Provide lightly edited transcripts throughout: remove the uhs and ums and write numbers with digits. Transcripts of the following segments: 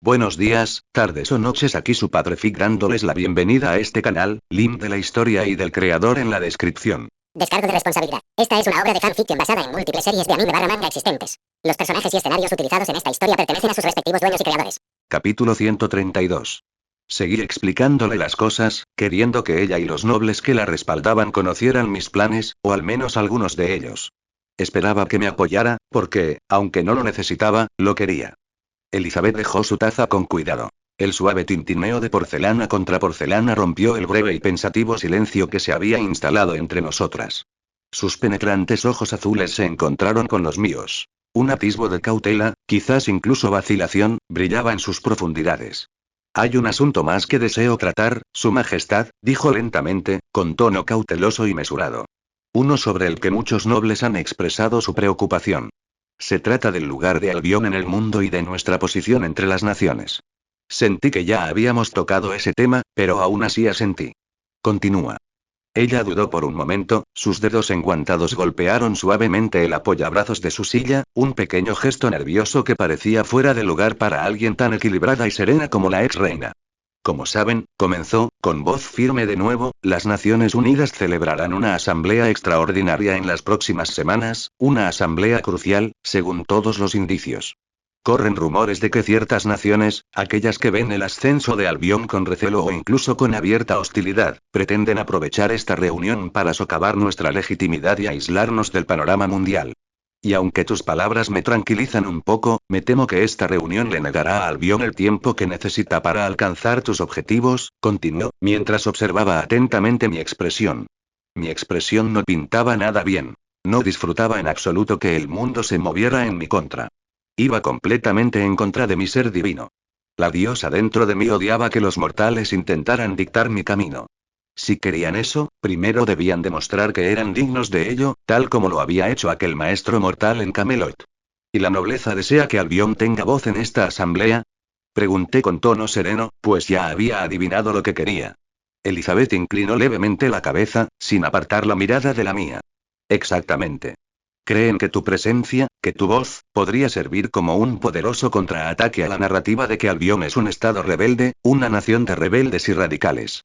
Buenos días, tardes o noches, aquí su padre Fig dándoles la bienvenida a este canal, link de la historia y del creador en la descripción. Descargo de responsabilidad. Esta es una obra de fanfiction basada en múltiples series de anime barra manga existentes. Los personajes y escenarios utilizados en esta historia pertenecen a sus respectivos dueños y creadores. Capítulo 132. Seguí explicándole las cosas, queriendo que ella y los nobles que la respaldaban conocieran mis planes, o al menos algunos de ellos. Esperaba que me apoyara, porque, aunque no lo necesitaba, lo quería. Elizabeth dejó su taza con cuidado. El suave tintineo de porcelana contra porcelana rompió el breve y pensativo silencio que se había instalado entre nosotras. Sus penetrantes ojos azules se encontraron con los míos. Un atisbo de cautela, quizás incluso vacilación, brillaba en sus profundidades. Hay un asunto más que deseo tratar, Su Majestad, dijo lentamente, con tono cauteloso y mesurado. Uno sobre el que muchos nobles han expresado su preocupación. Se trata del lugar de Albión en el mundo y de nuestra posición entre las naciones. Sentí que ya habíamos tocado ese tema, pero aún así asentí. Continúa. Ella dudó por un momento, sus dedos enguantados golpearon suavemente el apoyabrazos de su silla, un pequeño gesto nervioso que parecía fuera de lugar para alguien tan equilibrada y serena como la ex reina. Como saben, comenzó, con voz firme de nuevo, las Naciones Unidas celebrarán una asamblea extraordinaria en las próximas semanas, una asamblea crucial, según todos los indicios. Corren rumores de que ciertas naciones, aquellas que ven el ascenso de Albión con recelo o incluso con abierta hostilidad, pretenden aprovechar esta reunión para socavar nuestra legitimidad y aislarnos del panorama mundial. Y aunque tus palabras me tranquilizan un poco, me temo que esta reunión le negará a Albión el tiempo que necesita para alcanzar tus objetivos, continuó, mientras observaba atentamente mi expresión. Mi expresión no pintaba nada bien. No disfrutaba en absoluto que el mundo se moviera en mi contra. Iba completamente en contra de mi ser divino. La diosa dentro de mí odiaba que los mortales intentaran dictar mi camino. Si querían eso, primero debían demostrar que eran dignos de ello, tal como lo había hecho aquel maestro mortal en Camelot. ¿Y la nobleza desea que Albión tenga voz en esta asamblea? Pregunté con tono sereno, pues ya había adivinado lo que quería. Elizabeth inclinó levemente la cabeza, sin apartar la mirada de la mía. Exactamente. Creen que tu presencia, que tu voz, podría servir como un poderoso contraataque a la narrativa de que Albión es un estado rebelde, una nación de rebeldes y radicales.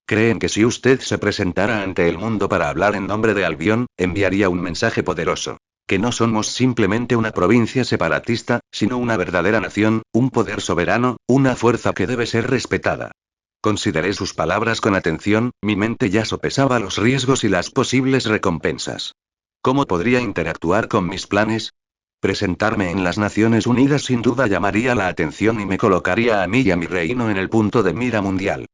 Creen que si usted se presentara ante el mundo para hablar en nombre de Albión, enviaría un mensaje poderoso. Que no somos simplemente una provincia separatista, sino una verdadera nación, un poder soberano, una fuerza que debe ser respetada. Consideré sus palabras con atención, mi mente ya sopesaba los riesgos y las posibles recompensas. ¿Cómo podría interactuar con mis planes? Presentarme en las Naciones Unidas sin duda llamaría la atención y me colocaría a mí y a mi reino en el punto de mira mundial.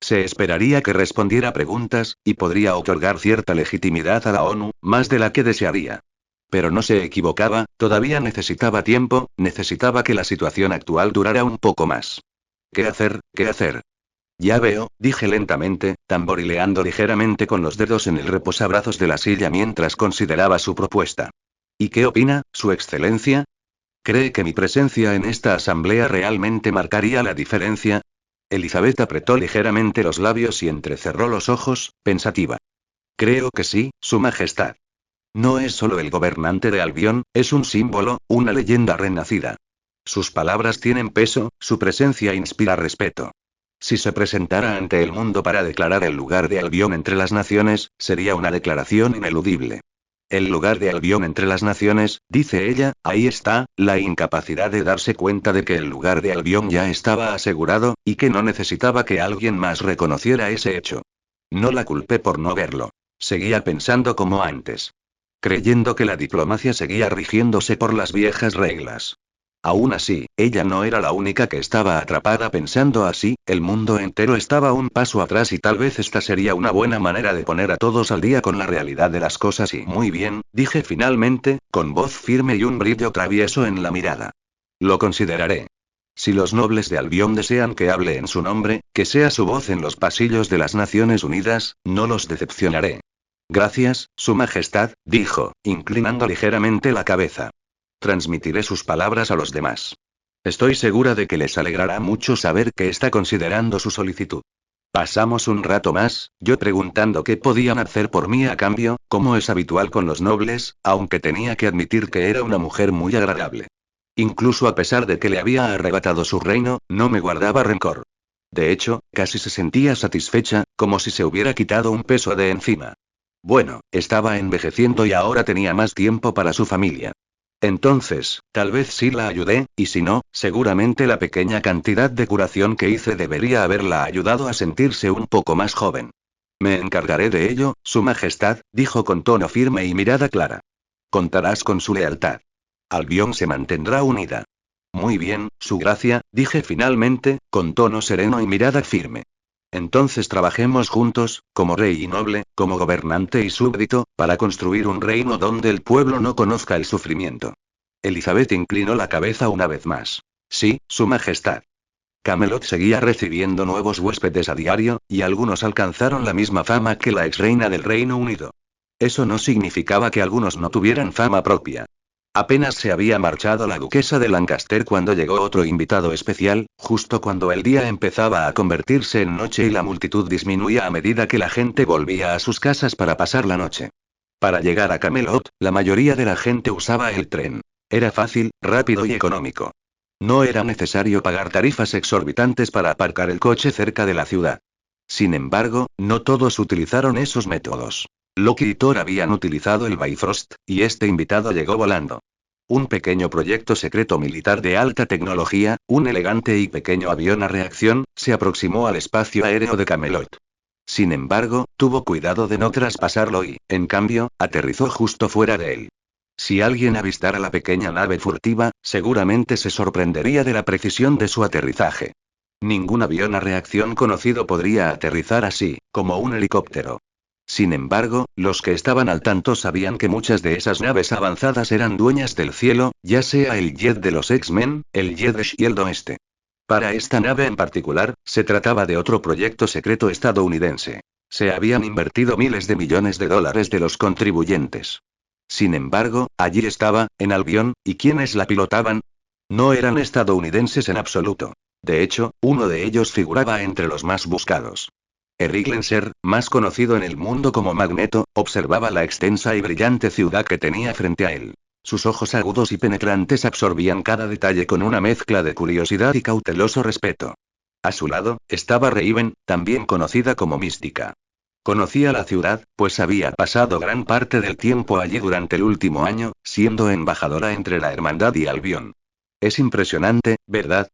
Se esperaría que respondiera preguntas, y podría otorgar cierta legitimidad a la ONU, más de la que desearía. Pero no se equivocaba, todavía necesitaba tiempo, necesitaba que la situación actual durara un poco más. ¿Qué hacer? ¿Qué hacer? Ya veo, dije lentamente, tamborileando ligeramente con los dedos en el reposabrazos de la silla mientras consideraba su propuesta. ¿Y qué opina, Su Excelencia? ¿Cree que mi presencia en esta asamblea realmente marcaría la diferencia? Elizabeth apretó ligeramente los labios y entrecerró los ojos, pensativa. Creo que sí, Su Majestad. No es solo el gobernante de Albión, es un símbolo, una leyenda renacida. Sus palabras tienen peso, su presencia inspira respeto. Si se presentara ante el mundo para declarar el lugar de Albión entre las naciones, sería una declaración ineludible. El lugar de Albión entre las naciones, dice ella, ahí está, la incapacidad de darse cuenta de que el lugar de Albión ya estaba asegurado, y que no necesitaba que alguien más reconociera ese hecho. No la culpé por no verlo. Seguía pensando como antes. Creyendo que la diplomacia seguía rigiéndose por las viejas reglas. Aún así, ella no era la única que estaba atrapada pensando así, el mundo entero estaba un paso atrás y tal vez esta sería una buena manera de poner a todos al día con la realidad de las cosas y muy bien, dije finalmente, con voz firme y un brillo travieso en la mirada. Lo consideraré. Si los nobles de Albión desean que hable en su nombre, que sea su voz en los pasillos de las Naciones Unidas, no los decepcionaré. Gracias, Su Majestad, dijo, inclinando ligeramente la cabeza. Transmitiré sus palabras a los demás. Estoy segura de que les alegrará mucho saber que está considerando su solicitud. Pasamos un rato más, yo preguntando qué podían hacer por mí a cambio, como es habitual con los nobles, aunque tenía que admitir que era una mujer muy agradable. Incluso a pesar de que le había arrebatado su reino, no me guardaba rencor. De hecho, casi se sentía satisfecha, como si se hubiera quitado un peso de encima. Bueno, estaba envejeciendo y ahora tenía más tiempo para su familia. Entonces, tal vez sí la ayudé, y si no, seguramente la pequeña cantidad de curación que hice debería haberla ayudado a sentirse un poco más joven. Me encargaré de ello, Su Majestad, dijo con tono firme y mirada clara. Contarás con su lealtad. Albion se mantendrá unida. Muy bien, Su Gracia, dije finalmente, con tono sereno y mirada firme. Entonces trabajemos juntos, como rey y noble, como gobernante y súbdito, para construir un reino donde el pueblo no conozca el sufrimiento. Elizabeth inclinó la cabeza una vez más. Sí, Su Majestad. Camelot seguía recibiendo nuevos huéspedes a diario, y algunos alcanzaron la misma fama que la ex reina del Reino Unido. Eso no significaba que algunos no tuvieran fama propia. Apenas se había marchado la duquesa de Lancaster cuando llegó otro invitado especial, justo cuando el día empezaba a convertirse en noche y la multitud disminuía a medida que la gente volvía a sus casas para pasar la noche. Para llegar a Camelot, la mayoría de la gente usaba el tren. Era fácil, rápido y económico. No era necesario pagar tarifas exorbitantes para aparcar el coche cerca de la ciudad. Sin embargo, no todos utilizaron esos métodos. Loki y Thor habían utilizado el Bifrost, y este invitado llegó volando. Un pequeño proyecto secreto militar de alta tecnología, un elegante y pequeño avión a reacción, se aproximó al espacio aéreo de Camelot. Sin embargo, tuvo cuidado de no traspasarlo y, en cambio, aterrizó justo fuera de él. Si alguien avistara la pequeña nave furtiva, seguramente se sorprendería de la precisión de su aterrizaje. Ningún avión a reacción conocido podría aterrizar así, como un helicóptero. Sin embargo, los que estaban al tanto sabían que muchas de esas naves avanzadas eran dueñas del cielo, ya sea el jet de los X-Men, el jet de Shield Oeste. Para esta nave en particular, se trataba de otro proyecto secreto estadounidense. Se habían invertido miles de millones de dólares de los contribuyentes. Sin embargo, allí estaba, en Albion, ¿y quiénes la pilotaban? No eran estadounidenses en absoluto. De hecho, uno de ellos figuraba entre los más buscados. Eric Lenser, más conocido en el mundo como Magneto, observaba la extensa y brillante ciudad que tenía frente a él. Sus ojos agudos y penetrantes absorbían cada detalle con una mezcla de curiosidad y cauteloso respeto. A su lado, estaba Raven, también conocida como Mística. Conocía la ciudad, pues había pasado gran parte del tiempo allí durante el último año, siendo embajadora entre la Hermandad y Albion. Es impresionante, ¿verdad?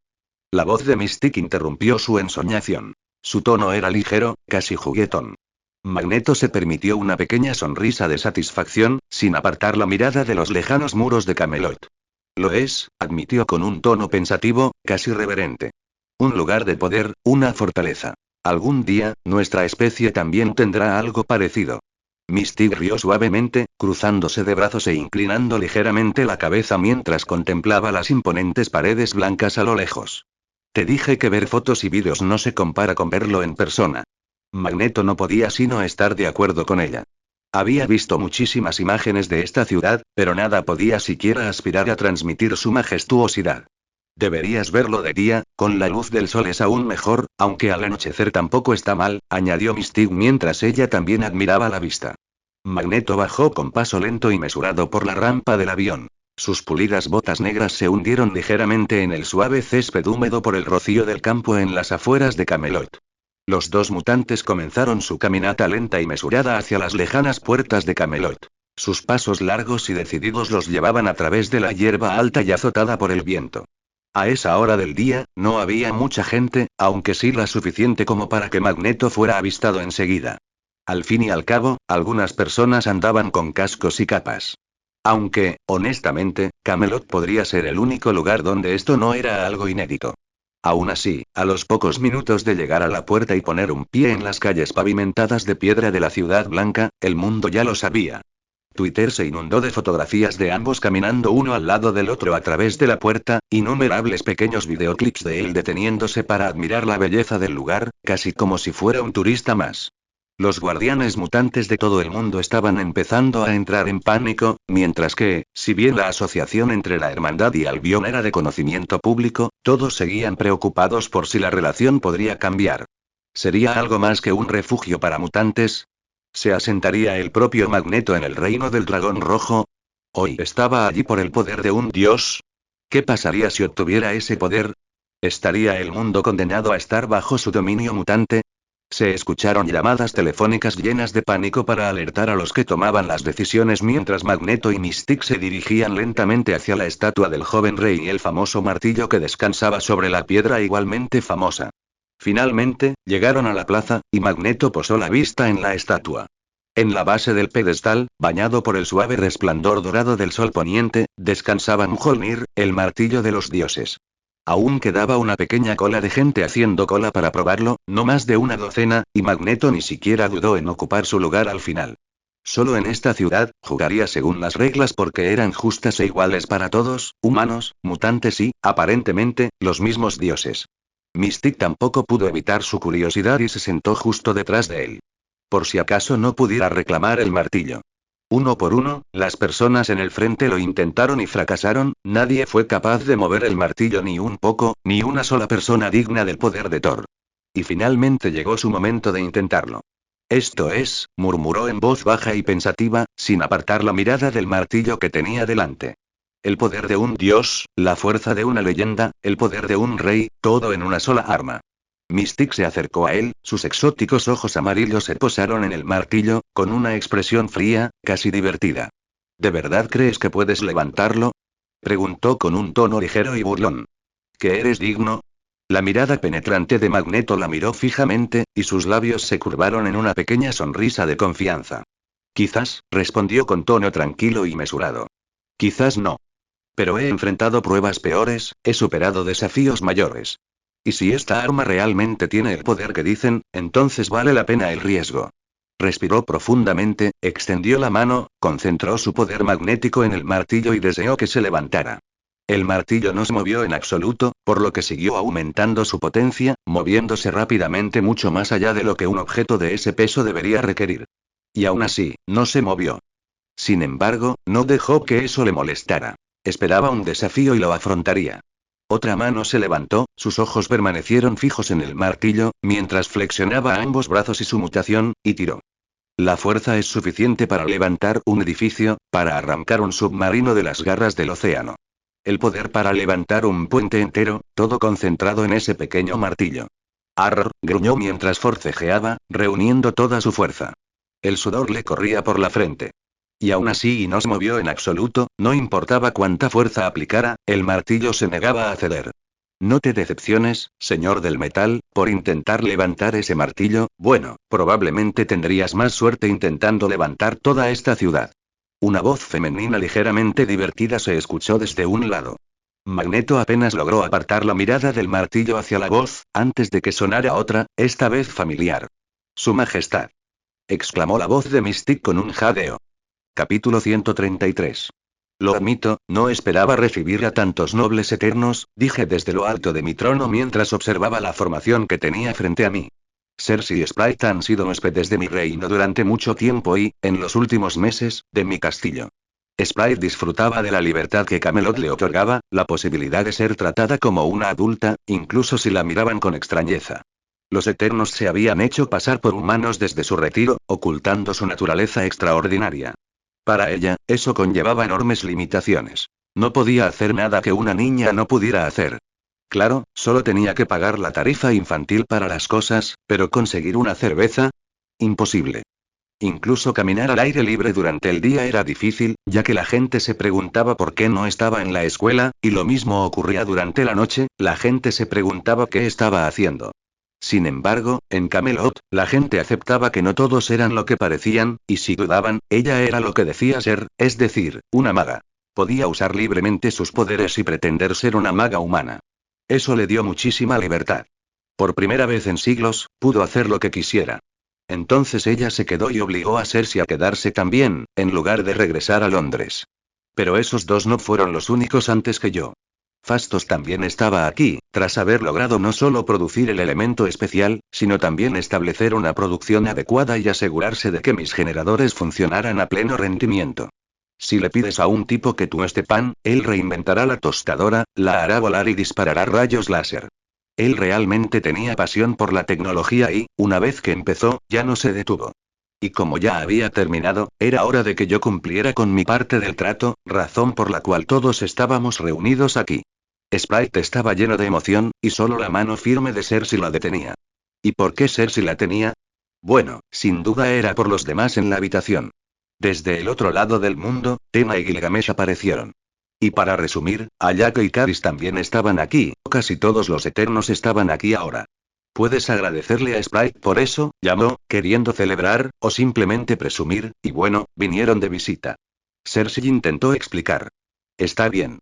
La voz de Mystique interrumpió su ensoñación. Su tono era ligero, casi juguetón. Magneto se permitió una pequeña sonrisa de satisfacción, sin apartar la mirada de los lejanos muros de Camelot. Lo es, admitió con un tono pensativo, casi reverente. Un lugar de poder, una fortaleza. Algún día, nuestra especie también tendrá algo parecido. Mystique rió suavemente, cruzándose de brazos e inclinando ligeramente la cabeza mientras contemplaba las imponentes paredes blancas a lo lejos. Te dije que ver fotos y vídeos no se compara con verlo en persona. Magneto no podía sino estar de acuerdo con ella. Había visto muchísimas imágenes de esta ciudad, pero nada podía siquiera aspirar a transmitir su majestuosidad. Deberías verlo de día, con la luz del sol es aún mejor, aunque al anochecer tampoco está mal, añadió Mystique mientras ella también admiraba la vista. Magneto bajó con paso lento y mesurado por la rampa del avión. Sus pulidas botas negras se hundieron ligeramente en el suave césped húmedo por el rocío del campo en las afueras de Camelot. Los dos mutantes comenzaron su caminata lenta y mesurada hacia las lejanas puertas de Camelot. Sus pasos largos y decididos los llevaban a través de la hierba alta y azotada por el viento. A esa hora del día, no había mucha gente, aunque sí la suficiente como para que Magneto fuera avistado enseguida. Al fin y al cabo, algunas personas andaban con cascos y capas. Aunque, honestamente, Camelot podría ser el único lugar donde esto no era algo inédito. Aún así, a los pocos minutos de llegar a la puerta y poner un pie en las calles pavimentadas de piedra de la Ciudad Blanca, el mundo ya lo sabía. Twitter se inundó de fotografías de ambos caminando uno al lado del otro a través de la puerta, innumerables pequeños videoclips de él deteniéndose para admirar la belleza del lugar, casi como si fuera un turista más. Los guardianes mutantes de todo el mundo estaban empezando a entrar en pánico, mientras que, si bien la asociación entre la Hermandad y Albion era de conocimiento público, todos seguían preocupados por si la relación podría cambiar. ¿Sería algo más que un refugio para mutantes? ¿Se asentaría el propio Magneto en el reino del dragón rojo? ¿Hoy estaba allí por el poder de un dios? ¿Qué pasaría si obtuviera ese poder? ¿Estaría el mundo condenado a estar bajo su dominio mutante? Se escucharon llamadas telefónicas llenas de pánico para alertar a los que tomaban las decisiones mientras Magneto y Mystique se dirigían lentamente hacia la estatua del joven rey y el famoso martillo que descansaba sobre la piedra igualmente famosa. Finalmente, llegaron a la plaza, y Magneto posó la vista en la estatua. En la base del pedestal, bañado por el suave resplandor dorado del sol poniente, descansaba Mjolnir, el martillo de los dioses. Aún quedaba una pequeña cola de gente haciendo cola para probarlo, no más de una docena, y Magneto ni siquiera dudó en ocupar su lugar al final. Solo en esta ciudad, jugaría según las reglas porque eran justas e iguales para todos, humanos, mutantes y, aparentemente, los mismos dioses. Mystique tampoco pudo evitar su curiosidad y se sentó justo detrás de él. Por si acaso no pudiera reclamar el martillo. Uno por uno, las personas en el frente lo intentaron y fracasaron, nadie fue capaz de mover el martillo ni un poco, ni una sola persona digna del poder de Thor. Y finalmente llegó su momento de intentarlo. Esto es, murmuró en voz baja y pensativa, sin apartar la mirada del martillo que tenía delante. El poder de un dios, la fuerza de una leyenda, el poder de un rey, todo en una sola arma. Mystique se acercó a él, sus exóticos ojos amarillos se posaron en el martillo, con una expresión fría, casi divertida. ¿De verdad crees que puedes levantarlo? Preguntó con un tono ligero y burlón. ¿Que eres digno? La mirada penetrante de Magneto la miró fijamente, y sus labios se curvaron en una pequeña sonrisa de confianza. Quizás, respondió con tono tranquilo y mesurado. Quizás no. Pero he enfrentado pruebas peores, he superado desafíos mayores. Y si esta arma realmente tiene el poder que dicen, entonces vale la pena el riesgo. Respiró profundamente, extendió la mano, concentró su poder magnético en el martillo y deseó que se levantara. El martillo no se movió en absoluto, por lo que siguió aumentando su potencia, moviéndose rápidamente mucho más allá de lo que un objeto de ese peso debería requerir. Y aún así, no se movió. Sin embargo, no dejó que eso le molestara. Esperaba un desafío y lo afrontaría. Otra mano se levantó, sus ojos permanecieron fijos en el martillo, mientras flexionaba ambos brazos y su mutación, y tiró. La fuerza es suficiente para levantar un edificio, para arrancar un submarino de las garras del océano. El poder para levantar un puente entero, todo concentrado en ese pequeño martillo. Arr, gruñó mientras forcejeaba, reuniendo toda su fuerza. El sudor le corría por la frente. Y aún así no se movió en absoluto, no importaba cuánta fuerza aplicara, el martillo se negaba a ceder. No te decepciones, señor del metal, por intentar levantar ese martillo, bueno, probablemente tendrías más suerte intentando levantar toda esta ciudad. Una voz femenina ligeramente divertida se escuchó desde un lado. Magneto apenas logró apartar la mirada del martillo hacia la voz, antes de que sonara otra, esta vez familiar. Su Majestad. Exclamó la voz de Mystique con un jadeo. Capítulo 133. Lo admito, no esperaba recibir a tantos nobles eternos, dije desde lo alto de mi trono mientras observaba la formación que tenía frente a mí. Cersei y Sprite han sido huéspedes de mi reino durante mucho tiempo y, en los últimos meses, de mi castillo. Sprite disfrutaba de la libertad que Camelot le otorgaba, la posibilidad de ser tratada como una adulta, incluso si la miraban con extrañeza. Los Eternos se habían hecho pasar por humanos desde su retiro, ocultando su naturaleza extraordinaria. Para ella, eso conllevaba enormes limitaciones. No podía hacer nada que una niña no pudiera hacer. Claro, solo tenía que pagar la tarifa infantil para las cosas, pero conseguir una cerveza, imposible. Incluso caminar al aire libre durante el día era difícil, ya que la gente se preguntaba por qué no estaba en la escuela, y lo mismo ocurría durante la noche, la gente se preguntaba qué estaba haciendo. Sin embargo, en Camelot, la gente aceptaba que no todos eran lo que parecían, y si dudaban, ella era lo que decía ser, es decir, una maga. Podía usar libremente sus poderes y pretender ser una maga humana. Eso le dio muchísima libertad. Por primera vez en siglos, pudo hacer lo que quisiera. Entonces ella se quedó y obligó a Cersei a quedarse también, en lugar de regresar a Londres. Pero esos dos no fueron los únicos antes que yo. Fastos también estaba aquí, tras haber logrado no solo producir el elemento especial, sino también establecer una producción adecuada y asegurarse de que mis generadores funcionaran a pleno rendimiento. Si le pides a un tipo que tueste pan, él reinventará la tostadora, la hará volar y disparará rayos láser. Él realmente tenía pasión por la tecnología y, una vez que empezó, ya no se detuvo. Y como ya había terminado, era hora de que yo cumpliera con mi parte del trato, razón por la cual todos estábamos reunidos aquí. Sprite estaba lleno de emoción, y solo la mano firme de Cersei la detenía. ¿Y por qué Cersei la tenía? Bueno, sin duda era por los demás en la habitación. Desde el otro lado del mundo, Tena y Gilgamesh aparecieron. Y para resumir, Ayako y Karis también estaban aquí, casi todos los Eternos estaban aquí ahora. Puedes agradecerle a Sprite por eso, llamó, queriendo celebrar, o simplemente presumir, y bueno, vinieron de visita. Cersei intentó explicar. Está bien.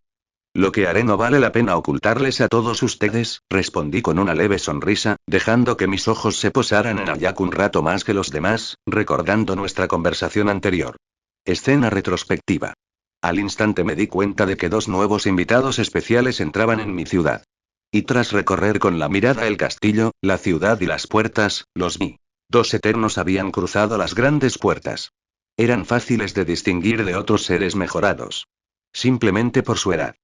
Lo que haré no vale la pena ocultarles a todos ustedes, respondí con una leve sonrisa, dejando que mis ojos se posaran en Ayako un rato más que los demás, recordando nuestra conversación anterior. Escena retrospectiva. Al instante me di cuenta de que dos nuevos invitados especiales entraban en mi ciudad. Y tras recorrer con la mirada el castillo, la ciudad y las puertas, los vi. Dos Eternos habían cruzado las grandes puertas. Eran fáciles de distinguir de otros seres mejorados. Simplemente por su edad.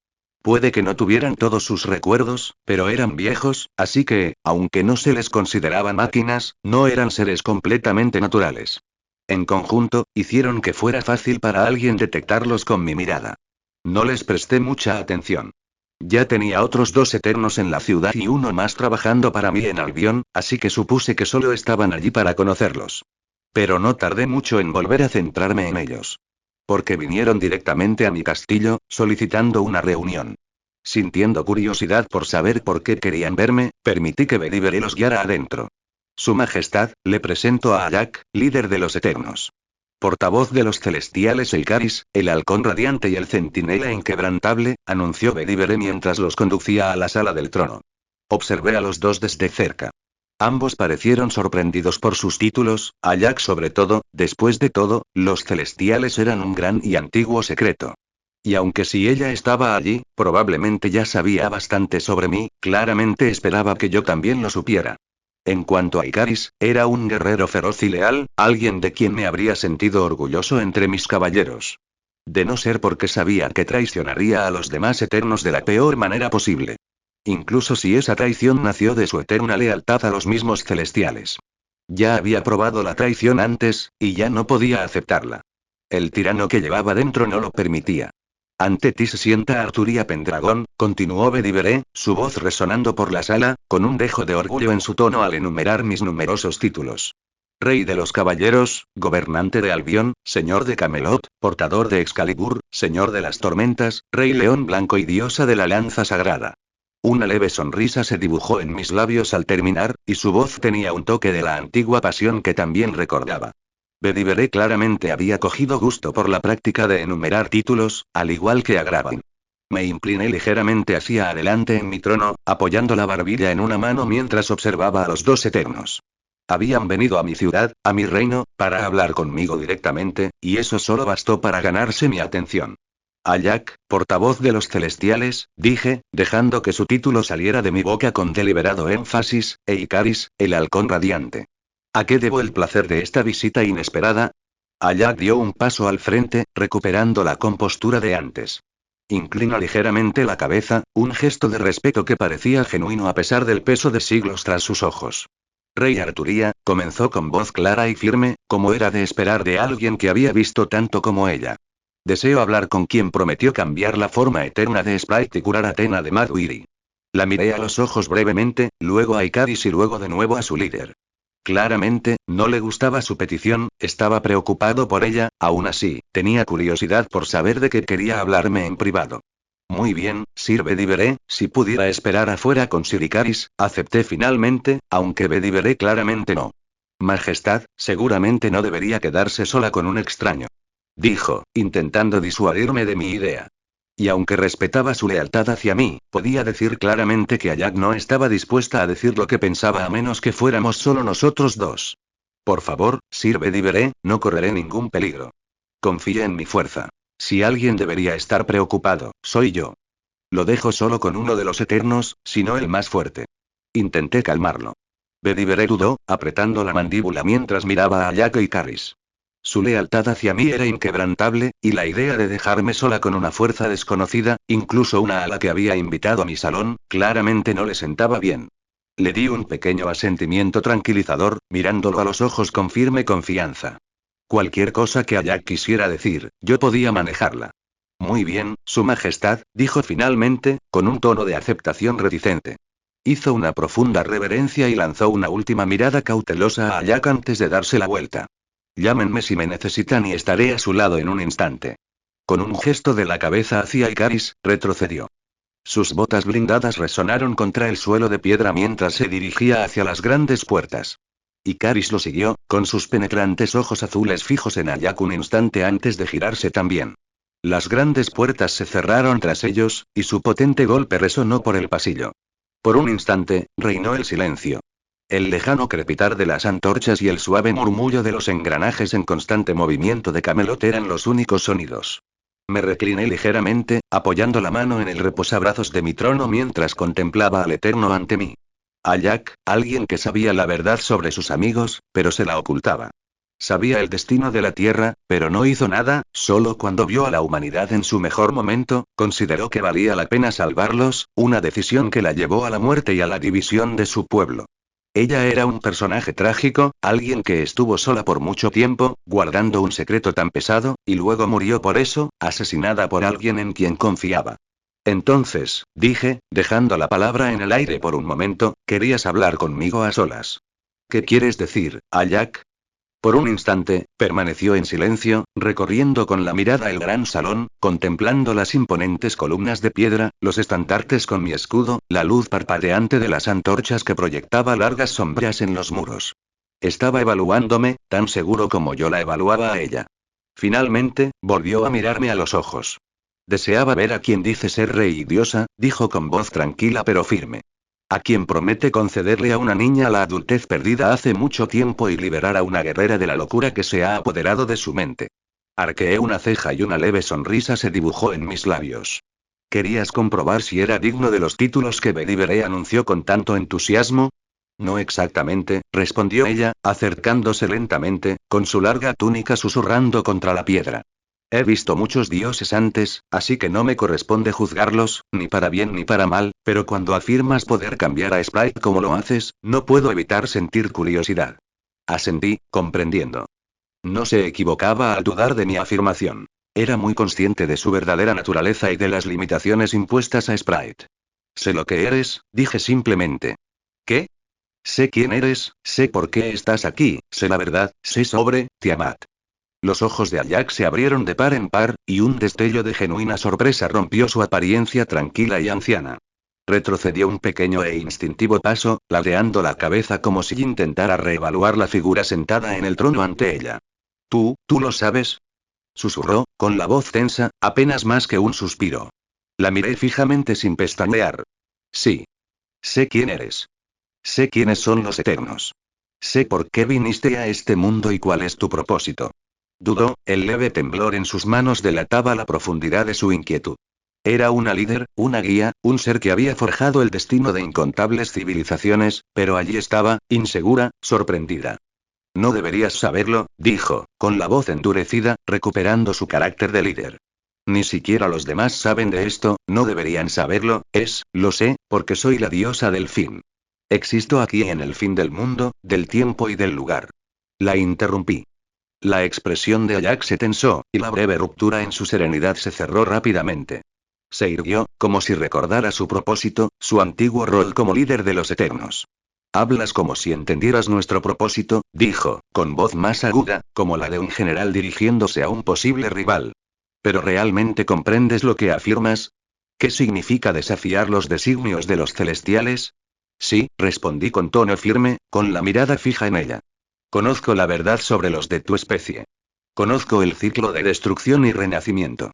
Puede que no tuvieran todos sus recuerdos, pero eran viejos, así que, aunque no se les consideraba máquinas, no eran seres completamente naturales. En conjunto, hicieron que fuera fácil para alguien detectarlos con mi mirada. No les presté mucha atención. Ya tenía otros dos Eternos en la ciudad y uno más trabajando para mí en Albion, así que supuse que solo estaban allí para conocerlos. Pero no tardé mucho en volver a centrarme en ellos. Porque vinieron directamente a mi castillo, solicitando una reunión. Sintiendo curiosidad por saber por qué querían verme, permití que Bedivere los guiara adentro. Su Majestad, le presento a Ayak, líder de los Eternos. Portavoz de los Celestiales e Ikaris, el Halcón Radiante y el Centinela Inquebrantable, anunció Bedivere mientras los conducía a la sala del trono. Observé a los dos desde cerca. Ambos parecieron sorprendidos por sus títulos, Ayak sobre todo, después de todo, los Celestiales eran un gran y antiguo secreto. Y aunque si ella estaba allí, probablemente ya sabía bastante sobre mí, claramente esperaba que yo también lo supiera. En cuanto a Ikaris, era un guerrero feroz y leal, alguien de quien me habría sentido orgulloso entre mis caballeros. De no ser porque sabía que traicionaría a los demás Eternos de la peor manera posible. Incluso si esa traición nació de su eterna lealtad a los mismos celestiales. Ya había probado la traición antes, y ya no podía aceptarla. El tirano que llevaba dentro no lo permitía. Ante ti se sienta Arturia Pendragón, continuó Bedivere, su voz resonando por la sala, con un dejo de orgullo en su tono al enumerar mis numerosos títulos. Rey de los caballeros, gobernante de Albion, señor de Camelot, portador de Excalibur, señor de las tormentas, rey león blanco y diosa de la lanza sagrada. Una leve sonrisa se dibujó en mis labios al terminar, y su voz tenía un toque de la antigua pasión que también recordaba. Bedivere claramente había cogido gusto por la práctica de enumerar títulos, al igual que Agravan. Me incliné ligeramente hacia adelante en mi trono, apoyando la barbilla en una mano mientras observaba a los dos Eternos. Habían venido a mi ciudad, a mi reino, para hablar conmigo directamente, y eso solo bastó para ganarse mi atención. Ayak, portavoz de los celestiales, dije, dejando que su título saliera de mi boca con deliberado énfasis, e Ikaris, el halcón radiante. ¿A qué debo el placer de esta visita inesperada? Ayak dio un paso al frente, recuperando la compostura de antes. Inclinó ligeramente la cabeza, un gesto de respeto que parecía genuino a pesar del peso de siglos tras sus ojos. Rey Arturía, comenzó con voz clara y firme, como era de esperar de alguien que había visto tanto como ella. Deseo hablar con quien prometió cambiar la forma eterna de Sprite y curar a Tena de Madwiri. La miré a los ojos brevemente, luego a Ikaris y luego de nuevo a su líder. Claramente, no le gustaba su petición, estaba preocupado por ella, aún así, tenía curiosidad por saber de qué quería hablarme en privado. Muy bien, Sir Bedivere, si pudiera esperar afuera con Sir Ikaris, acepté finalmente, aunque Bedivere claramente no. Majestad, seguramente no debería quedarse sola con un extraño. Dijo, intentando disuadirme de mi idea. Y aunque respetaba su lealtad hacia mí, podía decir claramente que Ayak no estaba dispuesta a decir lo que pensaba a menos que fuéramos solo nosotros dos. Por favor, Sir Bedivere, no correré ningún peligro. Confíe en mi fuerza. Si alguien debería estar preocupado, soy yo. Lo dejo solo con uno de los Eternos, si no el más fuerte. Intenté calmarlo. Bedivere dudó, apretando la mandíbula mientras miraba a Ayak y Karis. Su lealtad hacia mí era inquebrantable, y la idea de dejarme sola con una fuerza desconocida, incluso una a la que había invitado a mi salón, claramente no le sentaba bien. Le di un pequeño asentimiento tranquilizador, mirándolo a los ojos con firme confianza. Cualquier cosa que Ayak quisiera decir, yo podía manejarla. Muy bien, Su Majestad, dijo finalmente, con un tono de aceptación reticente. Hizo una profunda reverencia y lanzó una última mirada cautelosa a Ayak antes de darse la vuelta. Llámenme si me necesitan y estaré a su lado en un instante. Con un gesto de la cabeza hacia Ikaris, retrocedió. Sus botas blindadas resonaron contra el suelo de piedra mientras se dirigía hacia las grandes puertas. Ikaris lo siguió, con sus penetrantes ojos azules fijos en Ayak un instante antes de girarse también. Las grandes puertas se cerraron tras ellos, y su potente golpe resonó por el pasillo. Por un instante, reinó el silencio. El lejano crepitar de las antorchas y el suave murmullo de los engranajes en constante movimiento de Camelot eran los únicos sonidos. Me recliné ligeramente, apoyando la mano en el reposabrazos de mi trono mientras contemplaba al Eterno ante mí. Ayak, alguien que sabía la verdad sobre sus amigos, pero se la ocultaba. Sabía el destino de la Tierra, pero no hizo nada, solo cuando vio a la humanidad en su mejor momento, consideró que valía la pena salvarlos, una decisión que la llevó a la muerte y a la división de su pueblo. Ella era un personaje trágico, alguien que estuvo sola por mucho tiempo, guardando un secreto tan pesado, y luego murió por eso, asesinada por alguien en quien confiaba. Entonces, dije, dejando la palabra en el aire por un momento, querías hablar conmigo a solas. ¿Qué quieres decir, Ayak? Por un instante, permaneció en silencio, recorriendo con la mirada el gran salón, contemplando las imponentes columnas de piedra, los estandartes con mi escudo, la luz parpadeante de las antorchas que proyectaba largas sombras en los muros. Estaba evaluándome, tan seguro como yo la evaluaba a ella. Finalmente, volvió a mirarme a los ojos. Deseaba ver a quien dice ser rey y diosa, dijo con voz tranquila pero firme. A quien promete concederle a una niña la adultez perdida hace mucho tiempo y liberar a una guerrera de la locura que se ha apoderado de su mente. Arqueé una ceja y una leve sonrisa se dibujó en mis labios. ¿Querías comprobar si era digno de los títulos que Believer anunció con tanto entusiasmo? No exactamente, respondió ella, acercándose lentamente, con su larga túnica susurrando contra la piedra. He visto muchos dioses antes, así que no me corresponde juzgarlos, ni para bien ni para mal, pero cuando afirmas poder cambiar a Sprite como lo haces, no puedo evitar sentir curiosidad. Asentí, comprendiendo. No se equivocaba al dudar de mi afirmación. Era muy consciente de su verdadera naturaleza y de las limitaciones impuestas a Sprite. Sé lo que eres, dije simplemente. ¿Qué? Sé quién eres, sé por qué estás aquí, sé la verdad, sé sobre Tiamat. Los ojos de Ayak se abrieron de par en par, y un destello de genuina sorpresa rompió su apariencia tranquila y anciana. Retrocedió un pequeño e instintivo paso, ladeando la cabeza como si intentara reevaluar la figura sentada en el trono ante ella. ¿Tú lo sabes? Susurró, con la voz tensa, apenas más que un suspiro. La miré fijamente sin pestañear. Sí. Sé quién eres. Sé quiénes son los Eternos. Sé por qué viniste a este mundo y cuál es tu propósito. Dudó, el leve temblor en sus manos delataba la profundidad de su inquietud. Era una líder, una guía, un ser que había forjado el destino de incontables civilizaciones, pero allí estaba, insegura, sorprendida. No deberías saberlo, dijo, con la voz endurecida, recuperando su carácter de líder. Ni siquiera los demás saben de esto, no deberían saberlo, lo sé, porque soy la diosa del fin. Existo aquí en el fin del mundo, del tiempo y del lugar. La interrumpí. La expresión de Ayak se tensó, y la breve ruptura en su serenidad se cerró rápidamente. Se irguió, como si recordara su propósito, su antiguo rol como líder de los Eternos. Hablas como si entendieras nuestro propósito, dijo, con voz más aguda, como la de un general dirigiéndose a un posible rival. ¿Pero realmente comprendes lo que afirmas? ¿Qué significa desafiar los designios de los celestiales? Sí, respondí con tono firme, con la mirada fija en ella. Conozco la verdad sobre los de tu especie. Conozco el ciclo de destrucción y renacimiento.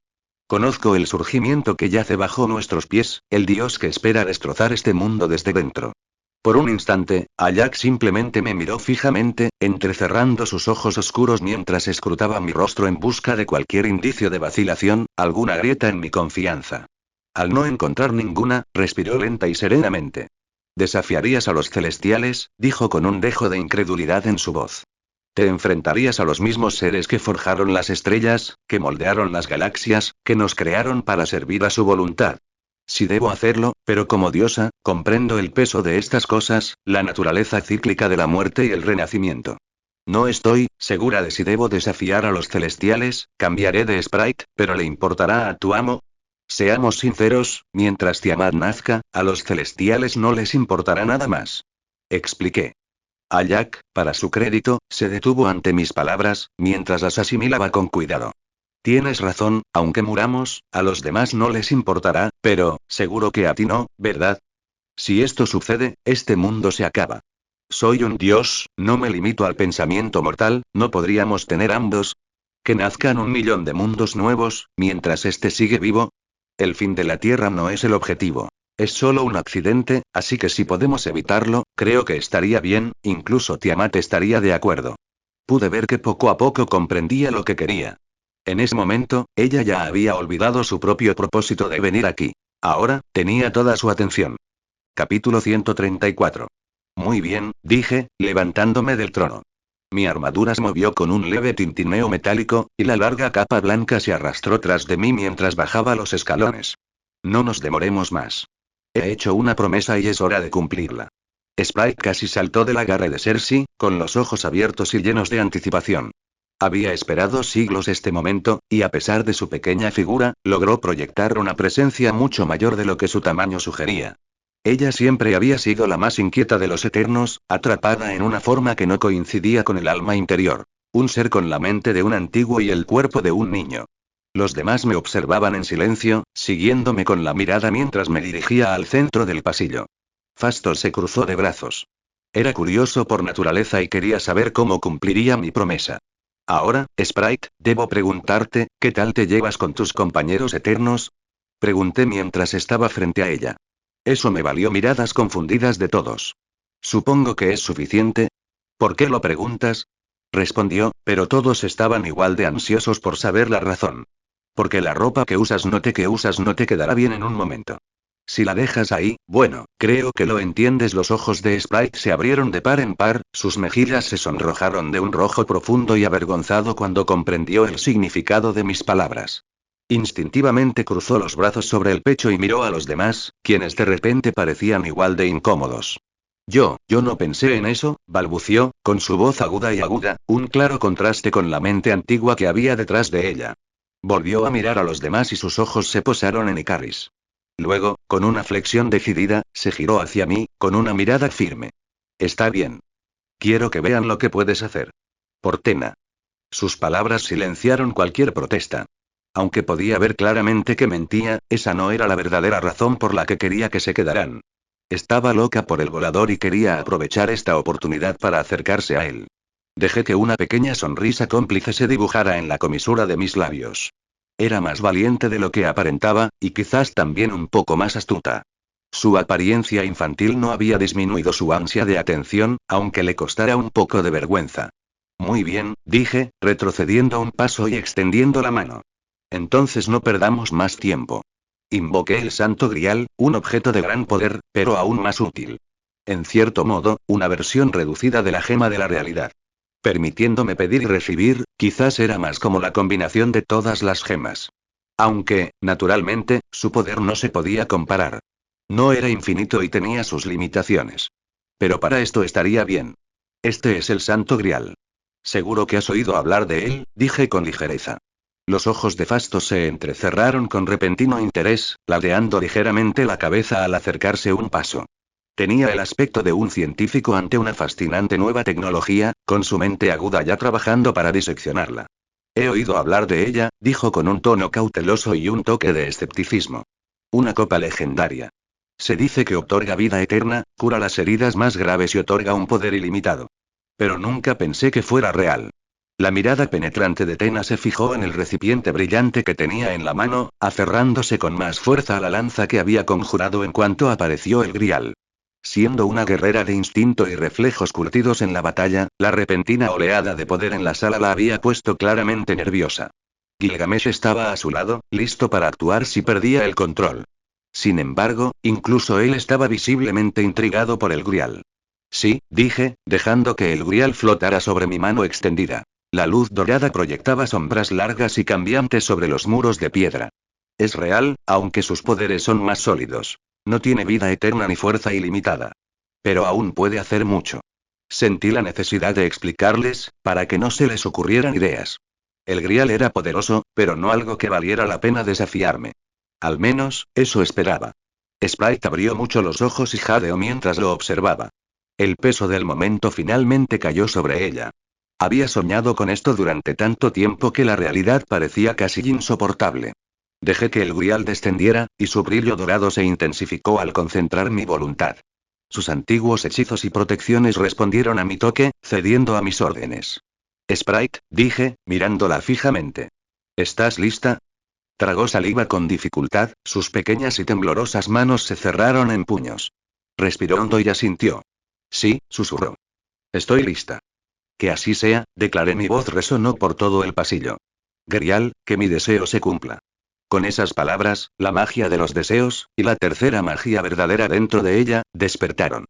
Conozco el surgimiento que yace bajo nuestros pies, el dios que espera destrozar este mundo desde dentro. Por un instante, Ayak simplemente me miró fijamente, entrecerrando sus ojos oscuros mientras escrutaba mi rostro en busca de cualquier indicio de vacilación, alguna grieta en mi confianza. Al no encontrar ninguna, respiró lenta y serenamente. ¿Desafiarías a los celestiales?, dijo con un dejo de incredulidad en su voz. ¿Te enfrentarías a los mismos seres que forjaron las estrellas, que moldearon las galaxias, que nos crearon para servir a su voluntad? Sí debo hacerlo, pero como diosa, comprendo el peso de estas cosas, la naturaleza cíclica de la muerte y el renacimiento. No estoy segura de si debo desafiar a los celestiales, cambiaré de sprite, pero ¿le importará a tu amo? Seamos sinceros, mientras Tiamat nazca, a los celestiales no les importará nada más. Expliqué. A Jack, para su crédito, se detuvo ante mis palabras, mientras las asimilaba con cuidado. Tienes razón, aunque muramos, a los demás no les importará, pero, seguro que a ti no, ¿verdad? Si esto sucede, este mundo se acaba. Soy un dios, no me limito al pensamiento mortal, ¿no podríamos tener ambos? Que nazcan 1 millón de mundos nuevos, mientras este sigue vivo. El fin de la Tierra no es el objetivo. Es solo un accidente, así que si podemos evitarlo, creo que estaría bien, incluso Tiamat estaría de acuerdo. Pude ver que poco a poco comprendía lo que quería. En ese momento, ella ya había olvidado su propio propósito de venir aquí. Ahora, tenía toda su atención. Capítulo 134. Muy bien, dije, levantándome del trono. Mi armadura se movió con un leve tintineo metálico, y la larga capa blanca se arrastró tras de mí mientras bajaba los escalones. No nos demoremos más. He hecho una promesa y es hora de cumplirla. Sprite casi saltó del agarre de Cersei, con los ojos abiertos y llenos de anticipación. Había esperado siglos este momento, y a pesar de su pequeña figura, logró proyectar una presencia mucho mayor de lo que su tamaño sugería. Ella siempre había sido la más inquieta de los Eternos, atrapada en una forma que no coincidía con el alma interior. Un ser con la mente de un antiguo y el cuerpo de un niño. Los demás me observaban en silencio, siguiéndome con la mirada mientras me dirigía al centro del pasillo. Fastos se cruzó de brazos. Era curioso por naturaleza y quería saber cómo cumpliría mi promesa. Ahora, Sprite, debo preguntarte, ¿qué tal te llevas con tus compañeros eternos? Pregunté mientras estaba frente a ella. Eso me valió miradas confundidas de todos. Supongo que es suficiente. ¿Por qué lo preguntas? Respondió, pero todos estaban igual de ansiosos por saber la razón. Porque la ropa que usas no te quedará bien en un momento. Si la dejas ahí, bueno, creo que lo entiendes. Los ojos de Sprite se abrieron de par en par, sus mejillas se sonrojaron de un rojo profundo y avergonzado cuando comprendió el significado de mis palabras. Instintivamente cruzó los brazos sobre el pecho y miró a los demás, quienes de repente parecían igual de incómodos. Yo no pensé en eso, balbució, con su voz aguda y aguda, un claro contraste con la mente antigua que había detrás de ella. Volvió a mirar a los demás y sus ojos se posaron en Icaris. Luego, con una flexión decidida, se giró hacia mí, con una mirada firme. Está bien. Quiero que vean lo que puedes hacer. Portena. Sus palabras silenciaron cualquier protesta. Aunque podía ver claramente que mentía, esa no era la verdadera razón por la que quería que se quedaran. Estaba loca por el volador y quería aprovechar esta oportunidad para acercarse a él. Dejé que una pequeña sonrisa cómplice se dibujara en la comisura de mis labios. Era más valiente de lo que aparentaba, y quizás también un poco más astuta. Su apariencia infantil no había disminuido su ansia de atención, aunque le costara un poco de vergüenza. Muy bien, dije, retrocediendo un paso y extendiendo la mano. Entonces no perdamos más tiempo. Invoqué el Santo Grial, un objeto de gran poder, pero aún más útil. En cierto modo, una versión reducida de la gema de la realidad. Permitiéndome pedir y recibir, quizás era más como la combinación de todas las gemas. Aunque, naturalmente, su poder no se podía comparar. No era infinito y tenía sus limitaciones. Pero para esto estaría bien. Este es el Santo Grial. Seguro que has oído hablar de él, dije con ligereza. Los ojos de Fastos se entrecerraron con repentino interés, ladeando ligeramente la cabeza al acercarse un paso. Tenía el aspecto de un científico ante una fascinante nueva tecnología, con su mente aguda ya trabajando para diseccionarla. He oído hablar de ella, dijo con un tono cauteloso y un toque de escepticismo. Una copa legendaria. Se dice que otorga vida eterna, cura las heridas más graves y otorga un poder ilimitado. Pero nunca pensé que fuera real. La mirada penetrante de Tena se fijó en el recipiente brillante que tenía en la mano, aferrándose con más fuerza a la lanza que había conjurado en cuanto apareció el grial. Siendo una guerrera de instinto y reflejos curtidos en la batalla, la repentina oleada de poder en la sala la había puesto claramente nerviosa. Gilgamesh estaba a su lado, listo para actuar si perdía el control. Sin embargo, incluso él estaba visiblemente intrigado por el grial. Sí, dije, dejando que el grial flotara sobre mi mano extendida. La luz dorada proyectaba sombras largas y cambiantes sobre los muros de piedra. Es real, aunque sus poderes son más sólidos. No tiene vida eterna ni fuerza ilimitada. Pero aún puede hacer mucho. Sentí la necesidad de explicarles, para que no se les ocurrieran ideas. El grial era poderoso, pero no algo que valiera la pena desafiarme. Al menos, eso esperaba. Sprite abrió mucho los ojos y jadeó mientras lo observaba. El peso del momento finalmente cayó sobre ella. Había soñado con esto durante tanto tiempo que la realidad parecía casi insoportable. Dejé que el grial descendiera, y su brillo dorado se intensificó al concentrar mi voluntad. Sus antiguos hechizos y protecciones respondieron a mi toque, cediendo a mis órdenes. Sprite, dije, mirándola fijamente. ¿Estás lista? Tragó saliva con dificultad, sus pequeñas y temblorosas manos se cerraron en puños. Respiró hondo y asintió. Sí, susurró. Estoy lista. Que así sea, declaré. Mi voz resonó por todo el pasillo. Grial, que mi deseo se cumpla. Con esas palabras, la magia de los deseos, y la tercera magia verdadera dentro de ella, despertaron.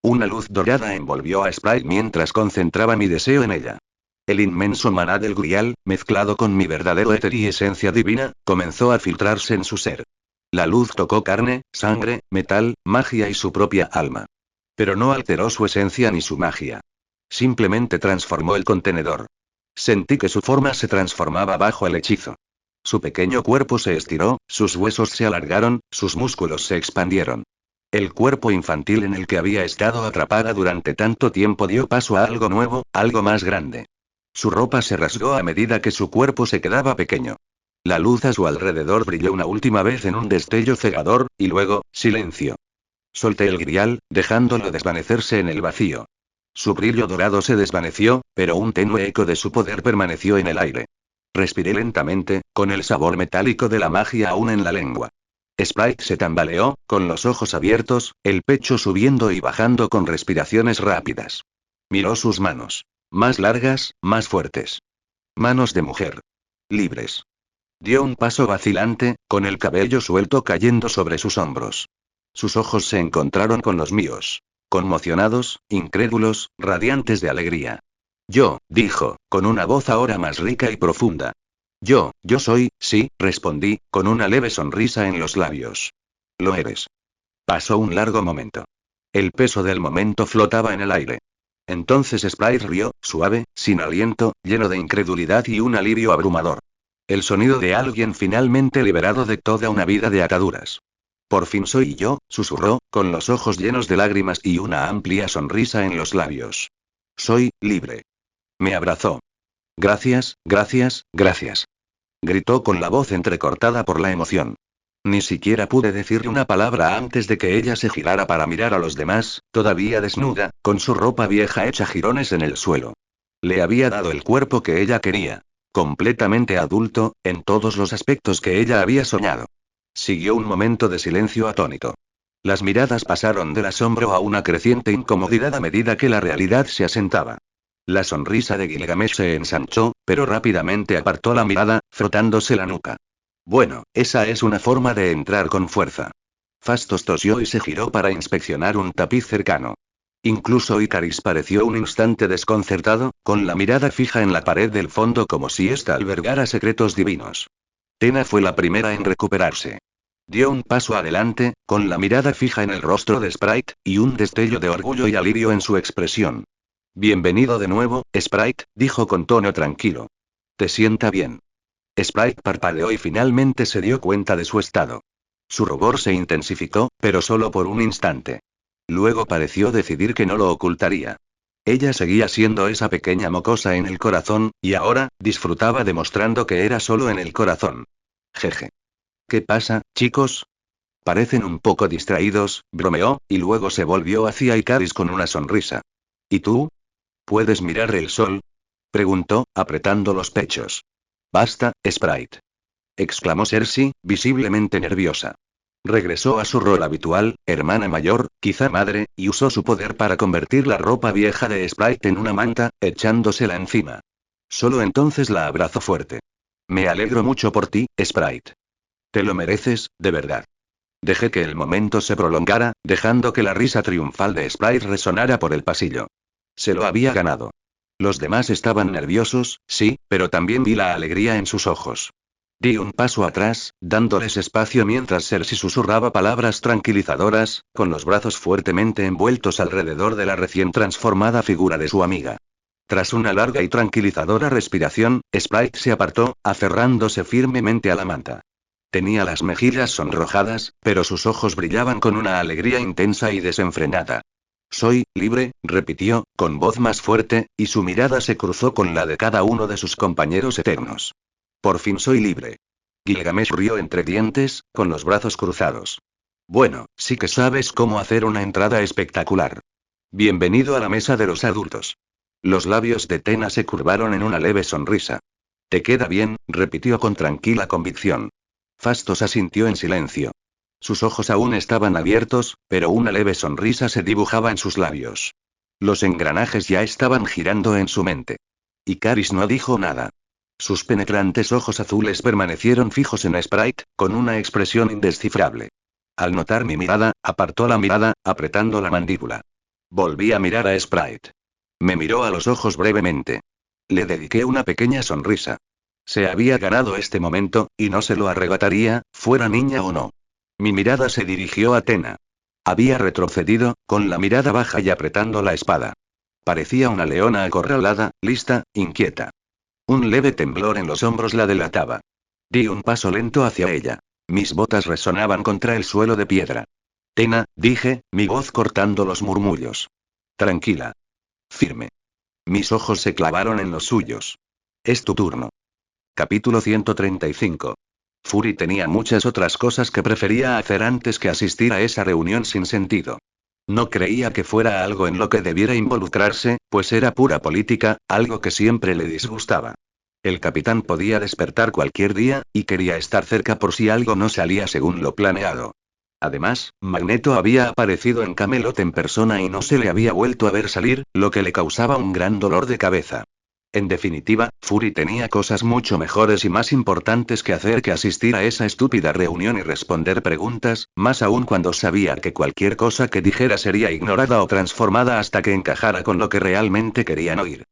Una luz dorada envolvió a Sprite mientras concentraba mi deseo en ella. El inmenso maná del grial, mezclado con mi verdadero éter y esencia divina, comenzó a filtrarse en su ser. La luz tocó carne, sangre, metal, magia y su propia alma. Pero no alteró su esencia ni su magia. Simplemente transformó el contenedor. Sentí que su forma se transformaba bajo el hechizo. Su pequeño cuerpo se estiró, sus huesos se alargaron, sus músculos se expandieron. El cuerpo infantil en el que había estado atrapada durante tanto tiempo dio paso a algo nuevo, algo más grande. Su ropa se rasgó a medida que su cuerpo se quedaba pequeño. La luz a su alrededor brilló una última vez en un destello cegador, y luego, silencio. Solté el grial, dejándolo desvanecerse en el vacío. Su brillo dorado se desvaneció, pero un tenue eco de su poder permaneció en el aire. Respiré lentamente, con el sabor metálico de la magia aún en la lengua. Sprite se tambaleó, con los ojos abiertos, el pecho subiendo y bajando con respiraciones rápidas. Miró sus manos. Más largas, más fuertes. Manos de mujer. Libres. Dio un paso vacilante, con el cabello suelto cayendo sobre sus hombros. Sus ojos se encontraron con los míos. Conmocionados, incrédulos, radiantes de alegría. Yo, dijo, con una voz ahora más rica y profunda. Yo soy, sí, respondí, con una leve sonrisa en los labios. Lo eres. Pasó un largo momento. El peso del momento flotaba en el aire. Entonces Sprite rió, suave, sin aliento, lleno de incredulidad y un alivio abrumador. El sonido de alguien finalmente liberado de toda una vida de ataduras. Por fin soy yo, susurró, con los ojos llenos de lágrimas y una amplia sonrisa en los labios. Soy libre. Me abrazó. Gracias, gracias, gracias. Gritó con la voz entrecortada por la emoción. Ni siquiera pude decirle una palabra antes de que ella se girara para mirar a los demás, todavía desnuda, con su ropa vieja hecha jirones en el suelo. Le había dado el cuerpo que ella quería. Completamente adulto, en todos los aspectos que ella había soñado. Siguió un momento de silencio atónito. Las miradas pasaron del asombro a una creciente incomodidad a medida que la realidad se asentaba. La sonrisa de Gilgamesh se ensanchó, pero rápidamente apartó la mirada, frotándose la nuca. Bueno, esa es una forma de entrar con fuerza. Fastos tosió y se giró para inspeccionar un tapiz cercano. Incluso Icaris pareció un instante desconcertado, con la mirada fija en la pared del fondo como si ésta albergara secretos divinos. Tena fue la primera en recuperarse. Dio un paso adelante, con la mirada fija en el rostro de Sprite, y un destello de orgullo y alivio en su expresión. Bienvenido de nuevo, Sprite, dijo con tono tranquilo. ¿Te sienta bien? Sprite parpadeó y finalmente se dio cuenta de su estado. Su rubor se intensificó, pero solo por un instante. Luego pareció decidir que no lo ocultaría. Ella seguía siendo esa pequeña mocosa en el corazón, y ahora, disfrutaba demostrando que era solo en el corazón. Jeje. ¿Qué pasa, chicos? Parecen un poco distraídos, bromeó, y luego se volvió hacia Icaris con una sonrisa. ¿Y tú? ¿Puedes mirar el sol? Preguntó, apretando los pechos. Basta, Sprite. Exclamó Cersei, visiblemente nerviosa. Regresó a su rol habitual, hermana mayor, quizá madre, y usó su poder para convertir la ropa vieja de Sprite en una manta, echándosela encima. Solo entonces la abrazó fuerte. Me alegro mucho por ti, Sprite. Te lo mereces, de verdad. Dejé que el momento se prolongara, dejando que la risa triunfal de Sprite resonara por el pasillo. Se lo había ganado. Los demás estaban nerviosos, sí, pero también vi la alegría en sus ojos. Di un paso atrás, dándoles espacio mientras Cersei susurraba palabras tranquilizadoras, con los brazos fuertemente envueltos alrededor de la recién transformada figura de su amiga. Tras una larga y tranquilizadora respiración, Sprite se apartó, aferrándose firmemente a la manta. Tenía las mejillas sonrojadas, pero sus ojos brillaban con una alegría intensa y desenfrenada. Soy libre, repitió, con voz más fuerte, y su mirada se cruzó con la de cada uno de sus compañeros eternos. Por fin soy libre. Gilgamesh rió entre dientes, con los brazos cruzados. Bueno, sí que sabes cómo hacer una entrada espectacular. Bienvenido a la mesa de los adultos. Los labios de Tena se curvaron en una leve sonrisa. Te queda bien, repitió con tranquila convicción. Fastos asintió en silencio. Sus ojos aún estaban abiertos, pero una leve sonrisa se dibujaba en sus labios. Los engranajes ya estaban girando en su mente. Y Caris no dijo nada. Sus penetrantes ojos azules permanecieron fijos en Sprite, con una expresión indescifrable. Al notar mi mirada, apartó la mirada, apretando la mandíbula. Volví a mirar a Sprite. Me miró a los ojos brevemente. Le dediqué una pequeña sonrisa. Se había ganado este momento, y no se lo arrebataría, fuera niña o no. Mi mirada se dirigió a Tena. Había retrocedido, con la mirada baja y apretando la espada. Parecía una leona acorralada, lista, inquieta. Un leve temblor en los hombros la delataba. Di un paso lento hacia ella. Mis botas resonaban contra el suelo de piedra. Tena, dije, mi voz cortando los murmullos. Tranquila. Firme. Mis ojos se clavaron en los suyos. Es tu turno. Capítulo 135. Fury tenía muchas otras cosas que prefería hacer antes que asistir a esa reunión sin sentido. No creía que fuera algo en lo que debiera involucrarse, pues era pura política, algo que siempre le disgustaba. El capitán podía despertar cualquier día, y quería estar cerca por si algo no salía según lo planeado. Además, Magneto había aparecido en Camelot en persona y no se le había vuelto a ver salir, lo que le causaba un gran dolor de cabeza. En definitiva, Fury tenía cosas mucho mejores y más importantes que hacer que asistir a esa estúpida reunión y responder preguntas, más aún cuando sabía que cualquier cosa que dijera sería ignorada o transformada hasta que encajara con lo que realmente querían oír.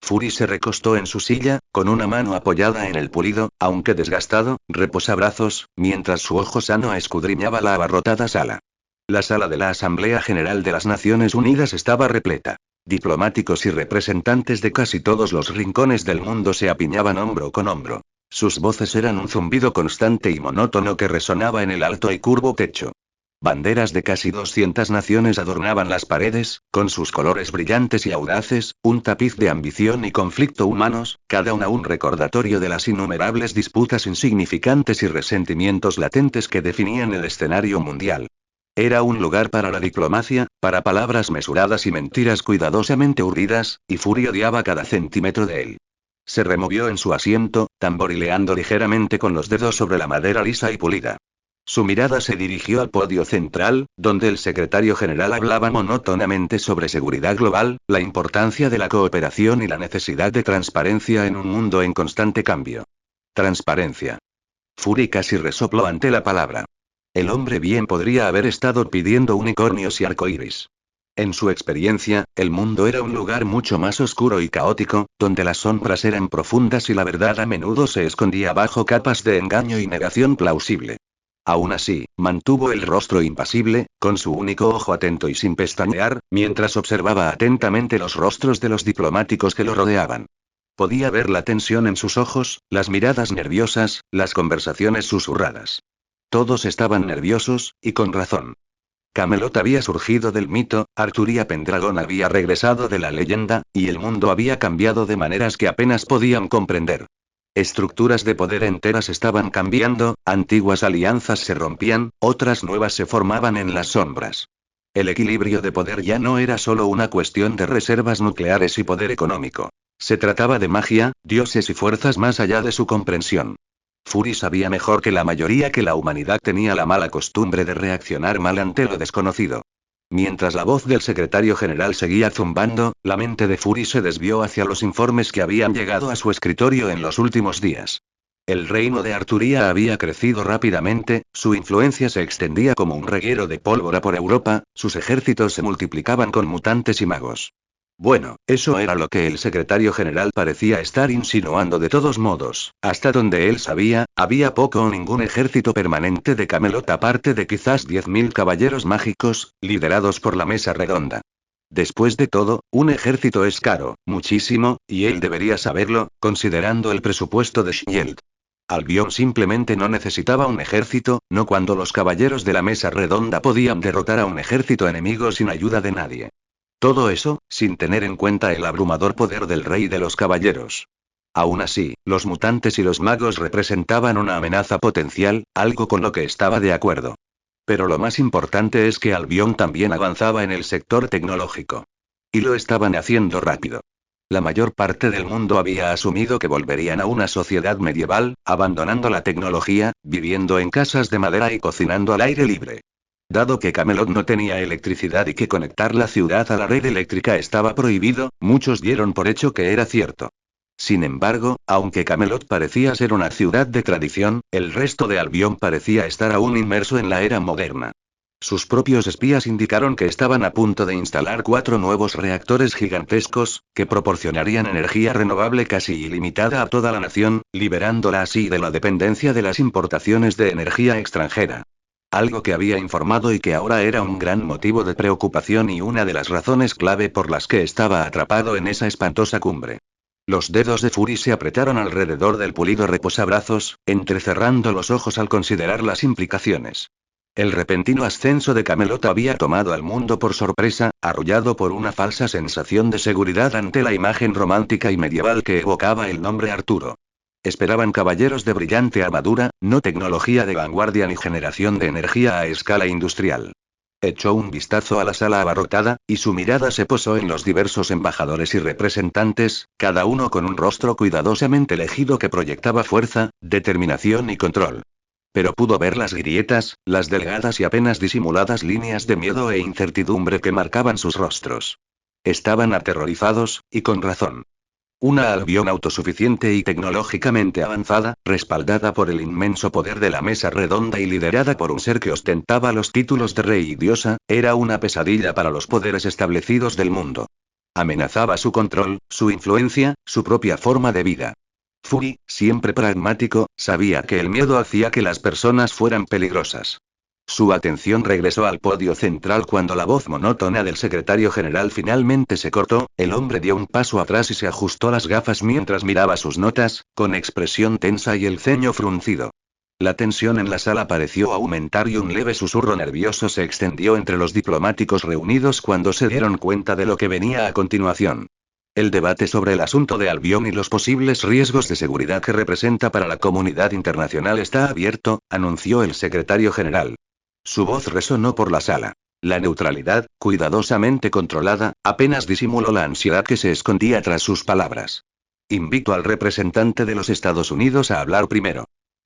Fury se recostó en su silla, con una mano apoyada en el pulido, aunque desgastado, reposabrazos, mientras su ojo sano escudriñaba la abarrotada sala. La sala de la Asamblea General de las Naciones Unidas estaba repleta. Diplomáticos y representantes de casi todos los rincones del mundo se apiñaban hombro con hombro. Sus voces eran un zumbido constante y monótono que resonaba en el alto y curvo techo. Banderas de casi 200 naciones adornaban las paredes, con sus colores brillantes y audaces, un tapiz de ambición y conflicto humanos, cada una un recordatorio de las innumerables disputas insignificantes y resentimientos latentes que definían el escenario mundial. Era un lugar para la diplomacia, para palabras mesuradas y mentiras cuidadosamente urdidas, y Fury odiaba cada centímetro de él. Se removió en su asiento, tamborileando ligeramente con los dedos sobre la madera lisa y pulida. Su mirada se dirigió al podio central, donde el secretario general hablaba monótonamente sobre seguridad global, la importancia de la cooperación y la necesidad de transparencia en un mundo en constante cambio. Transparencia. Fury casi resopló ante la palabra. El hombre bien podría haber estado pidiendo unicornios y arcoíris. En su experiencia, el mundo era un lugar mucho más oscuro y caótico, donde las sombras eran profundas y la verdad a menudo se escondía bajo capas de engaño y negación plausible. Aún así, mantuvo el rostro impasible, con su único ojo atento y sin pestañear, mientras observaba atentamente los rostros de los diplomáticos que lo rodeaban. Podía ver la tensión en sus ojos, las miradas nerviosas, las conversaciones susurradas. Todos estaban nerviosos, y con razón. Camelot había surgido del mito, Arturia Pendragon había regresado de la leyenda, y el mundo había cambiado de maneras que apenas podían comprender. Estructuras de poder enteras estaban cambiando, antiguas alianzas se rompían, otras nuevas se formaban en las sombras. El equilibrio de poder ya no era solo una cuestión de reservas nucleares y poder económico. Se trataba de magia, dioses y fuerzas más allá de su comprensión. Fury sabía mejor que la mayoría que la humanidad tenía la mala costumbre de reaccionar mal ante lo desconocido. Mientras la voz del secretario general seguía zumbando, la mente de Fury se desvió hacia los informes que habían llegado a su escritorio en los últimos días. El reino de Arturia había crecido rápidamente, su influencia se extendía como un reguero de pólvora por Europa, sus ejércitos se multiplicaban con mutantes y magos. Bueno, eso era lo que el secretario general parecía estar insinuando de todos modos. Hasta donde él sabía, había poco o ningún ejército permanente de Camelot aparte de quizás 10.000 caballeros mágicos, liderados por la mesa redonda. Después de todo, un ejército es caro, muchísimo, y él debería saberlo, considerando el presupuesto de Shield. Albion simplemente no necesitaba un ejército, no cuando los caballeros de la mesa redonda podían derrotar a un ejército enemigo sin ayuda de nadie. Todo eso, sin tener en cuenta el abrumador poder del rey de los caballeros. Aún así, los mutantes y los magos representaban una amenaza potencial, algo con lo que estaba de acuerdo. Pero lo más importante es que Albion también avanzaba en el sector tecnológico. Y lo estaban haciendo rápido. La mayor parte del mundo había asumido que volverían a una sociedad medieval, abandonando la tecnología, viviendo en casas de madera y cocinando al aire libre. Dado que Camelot no tenía electricidad y que conectar la ciudad a la red eléctrica estaba prohibido, muchos dieron por hecho que era cierto. Sin embargo, aunque Camelot parecía ser una ciudad de tradición, el resto de Albion parecía estar aún inmerso en la era moderna. Sus propios espías indicaron que estaban a punto de instalar 4 nuevos reactores gigantescos, que proporcionarían energía renovable casi ilimitada a toda la nación, liberándola así de la dependencia de las importaciones de energía extranjera. Algo que había informado y que ahora era un gran motivo de preocupación y una de las razones clave por las que estaba atrapado en esa espantosa cumbre. Los dedos de Fury se apretaron alrededor del pulido reposabrazos, entrecerrando los ojos al considerar las implicaciones. El repentino ascenso de Camelot había tomado al mundo por sorpresa, arrullado por una falsa sensación de seguridad ante la imagen romántica y medieval que evocaba el nombre Arturo. Esperaban caballeros de brillante armadura, no tecnología de vanguardia ni generación de energía a escala industrial. Echó un vistazo a la sala abarrotada, y su mirada se posó en los diversos embajadores y representantes, cada uno con un rostro cuidadosamente elegido que proyectaba fuerza, determinación y control. Pero pudo ver las grietas, las delgadas y apenas disimuladas líneas de miedo e incertidumbre que marcaban sus rostros. Estaban aterrorizados, y con razón. Una Albion autosuficiente y tecnológicamente avanzada, respaldada por el inmenso poder de la mesa redonda y liderada por un ser que ostentaba los títulos de rey y diosa, era una pesadilla para los poderes establecidos del mundo. Amenazaba su control, su influencia, su propia forma de vida. Fury, siempre pragmático, sabía que el miedo hacía que las personas fueran peligrosas. Su atención regresó al podio central cuando la voz monótona del secretario general finalmente se cortó, el hombre dio un paso atrás y se ajustó las gafas mientras miraba sus notas, con expresión tensa y el ceño fruncido. La tensión en la sala pareció aumentar y un leve susurro nervioso se extendió entre los diplomáticos reunidos cuando se dieron cuenta de lo que venía a continuación. El debate sobre el asunto de Albion y los posibles riesgos de seguridad que representa para la comunidad internacional está abierto, anunció el secretario general. Su voz resonó por la sala. La neutralidad, cuidadosamente controlada, apenas disimuló la ansiedad que se escondía tras sus palabras. Invito al representante de los Estados Unidos a hablar primero.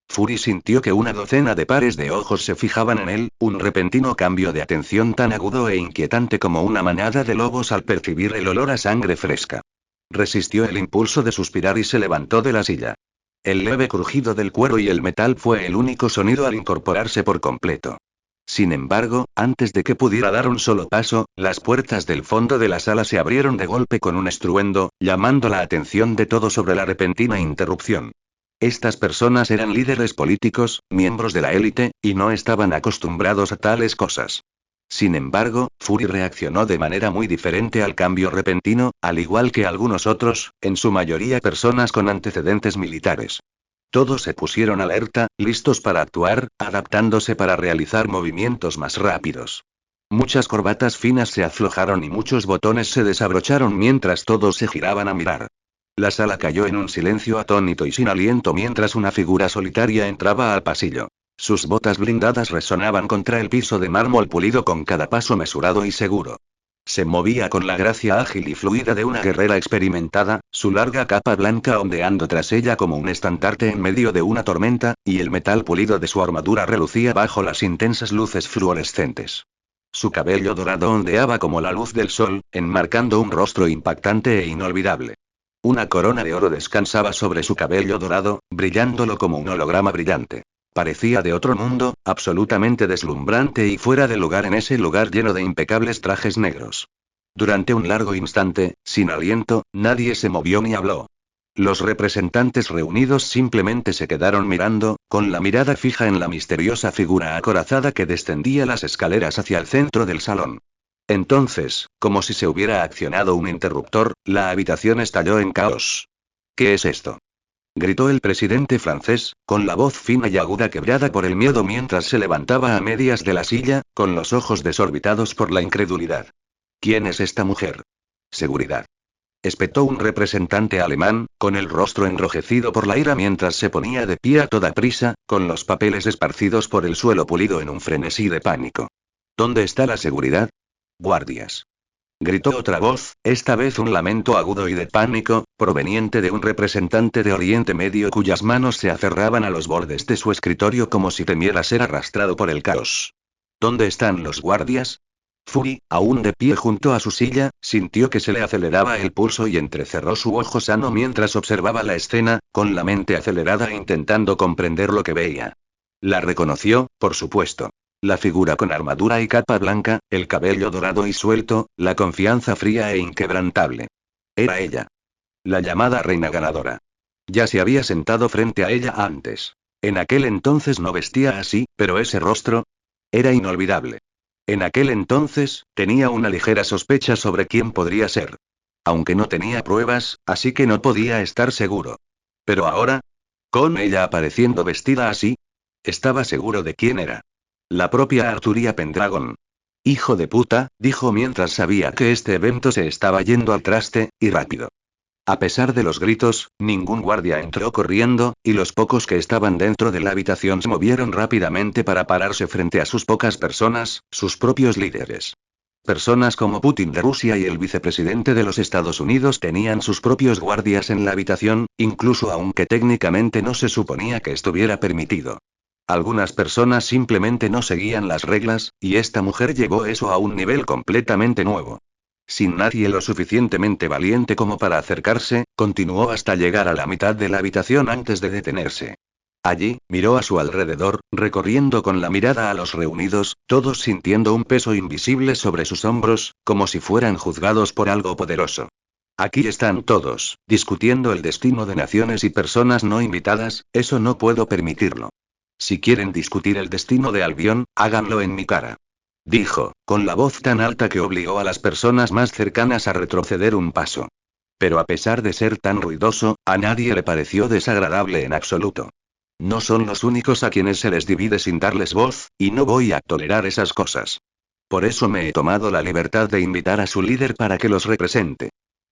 Fury sintió que una docena de pares de ojos se fijaban en él, un repentino cambio de atención tan agudo e inquietante como una manada de lobos al percibir el olor a sangre fresca. Resistió el impulso de suspirar y se levantó de la silla. El leve crujido del cuero y el metal fue el único sonido al incorporarse por completo. Sin embargo, antes de que pudiera dar un solo paso, las puertas del fondo de la sala se abrieron de golpe con un estruendo, llamando la atención de todos sobre la repentina interrupción. Estas personas eran líderes políticos, miembros de la élite, y no estaban acostumbrados a tales cosas. Sin embargo, Fury reaccionó de manera muy diferente al cambio repentino, al igual que algunos otros, en su mayoría personas con antecedentes militares. Todos se pusieron alerta, listos para actuar, adaptándose para realizar movimientos más rápidos. Muchas corbatas finas se aflojaron y muchos botones se desabrocharon mientras todos se giraban a mirar. La sala cayó en un silencio atónito y sin aliento mientras una figura solitaria entraba al pasillo. Sus botas blindadas resonaban contra el piso de mármol pulido con cada paso mesurado y seguro. Se movía con la gracia ágil y fluida de una guerrera experimentada, su larga capa blanca ondeando tras ella como un estandarte en medio de una tormenta, y el metal pulido de su armadura relucía bajo las intensas luces fluorescentes. Su cabello dorado ondeaba como la luz del sol, enmarcando un rostro impactante e inolvidable. Una corona de oro descansaba sobre su cabello dorado, brillándolo como un holograma brillante. Parecía de otro mundo, absolutamente deslumbrante y fuera de lugar en ese lugar lleno de impecables trajes negros. Durante un largo instante, sin aliento, nadie se movió ni habló. Los representantes reunidos simplemente se quedaron mirando, con la mirada fija en la misteriosa figura acorazada que descendía las escaleras hacia el centro del salón. Entonces, como si se hubiera accionado un interruptor, la habitación estalló en caos. ¿Qué es esto?, gritó el presidente francés, con la voz fina y aguda quebrada por el miedo mientras se levantaba a medias de la silla, con los ojos desorbitados por la incredulidad. ¿Quién es esta mujer? Seguridad, espetó un representante alemán, con el rostro enrojecido por la ira mientras se ponía de pie a toda prisa, con los papeles esparcidos por el suelo pulido en un frenesí de pánico. ¿Dónde está la seguridad? Guardias, gritó otra voz, esta vez un lamento agudo y de pánico, proveniente de un representante de Oriente Medio cuyas manos se aferraban a los bordes de su escritorio como si temiera ser arrastrado por el caos. ¿Dónde están los guardias? Fury, aún de pie junto a su silla, sintió que se le aceleraba el pulso y entrecerró su ojo sano mientras observaba la escena, con la mente acelerada intentando comprender lo que veía. La reconoció, por supuesto. La figura con armadura y capa blanca, el cabello dorado y suelto, la confianza fría e inquebrantable. Era ella. La llamada reina ganadora. Ya se había sentado frente a ella antes. En aquel entonces no vestía así, pero ese rostro era inolvidable. En aquel entonces, tenía una ligera sospecha sobre quién podría ser. Aunque no tenía pruebas, así que no podía estar seguro. Pero ahora, con ella apareciendo vestida así, estaba seguro de quién era. La propia Arturia Pendragon. Hijo de puta, dijo mientras sabía que este evento se estaba yendo al traste, y rápido. A pesar de los gritos, ningún guardia entró corriendo, y los pocos que estaban dentro de la habitación se movieron rápidamente para pararse frente a sus pocas personas, sus propios líderes. Personas como Putin de Rusia y el vicepresidente de los Estados Unidos tenían sus propios guardias en la habitación, incluso aunque técnicamente no se suponía que estuviera permitido. Algunas personas simplemente no seguían las reglas, y esta mujer llevó eso a un nivel completamente nuevo. Sin nadie lo suficientemente valiente como para acercarse, continuó hasta llegar a la mitad de la habitación antes de detenerse. Allí, miró a su alrededor, recorriendo con la mirada a los reunidos, todos sintiendo un peso invisible sobre sus hombros, como si fueran juzgados por algo poderoso. Aquí están todos, discutiendo el destino de naciones y personas no invitadas, eso no puedo permitirlo. Si quieren discutir el destino de Albion, háganlo en mi cara. Dijo, con la voz tan alta que obligó a las personas más cercanas a retroceder un paso. Pero a pesar de ser tan ruidoso, a nadie le pareció desagradable en absoluto. No son los únicos a quienes se les divide sin darles voz, y no voy a tolerar esas cosas. Por eso me he tomado la libertad de invitar a su líder para que los represente.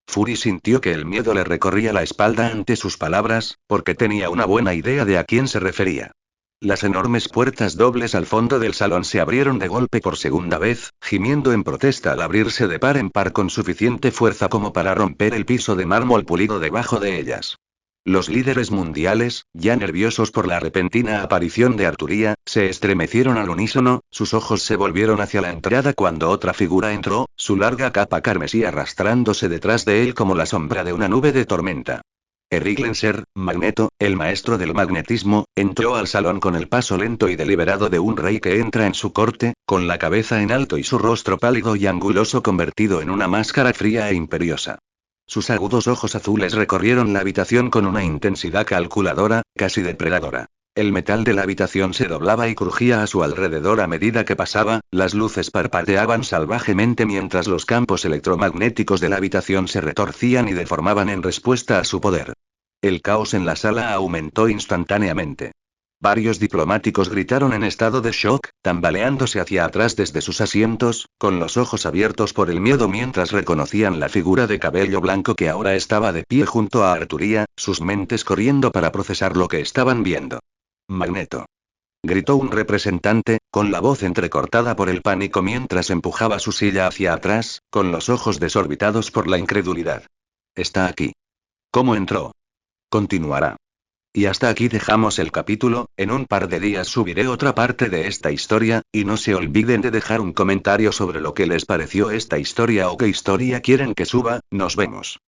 Fury sintió que el miedo le recorría la espalda ante sus palabras, porque tenía una buena idea de a quién se refería. Las enormes puertas dobles al fondo del salón se abrieron de golpe por segunda vez, gimiendo en protesta al abrirse de par en par con suficiente fuerza como para romper el piso de mármol pulido debajo de ellas. Los líderes mundiales, ya nerviosos por la repentina aparición de Arturia, se estremecieron al unísono, sus ojos se volvieron hacia la entrada cuando otra figura entró, su larga capa carmesí arrastrándose detrás de él como la sombra de una nube de tormenta. Eric Lenser, Magneto, el maestro del magnetismo, entró al salón con el paso lento y deliberado de un rey que entra en su corte, con la cabeza en alto y su rostro pálido y anguloso convertido en una máscara fría e imperiosa. Sus agudos ojos azules recorrieron la habitación con una intensidad calculadora, casi depredadora. El metal de la habitación se doblaba y crujía a su alrededor a medida que pasaba, las luces parpadeaban salvajemente mientras los campos electromagnéticos de la habitación se retorcían y deformaban en respuesta a su poder. El caos en la sala aumentó instantáneamente. Varios diplomáticos gritaron en estado de shock, tambaleándose hacia atrás desde sus asientos, con los ojos abiertos por el miedo mientras reconocían la figura de cabello blanco que ahora estaba de pie junto a Arturia, sus mentes corriendo para procesar lo que estaban viendo. Magneto, gritó un representante, con la voz entrecortada por el pánico mientras empujaba su silla hacia atrás, con los ojos desorbitados por la incredulidad. Está aquí. ¿Cómo entró? Continuará. Y hasta aquí dejamos el capítulo, en un par de días subiré otra parte de esta historia, y no se olviden de dejar un comentario sobre lo que les pareció esta historia o qué historia quieren que suba, nos vemos.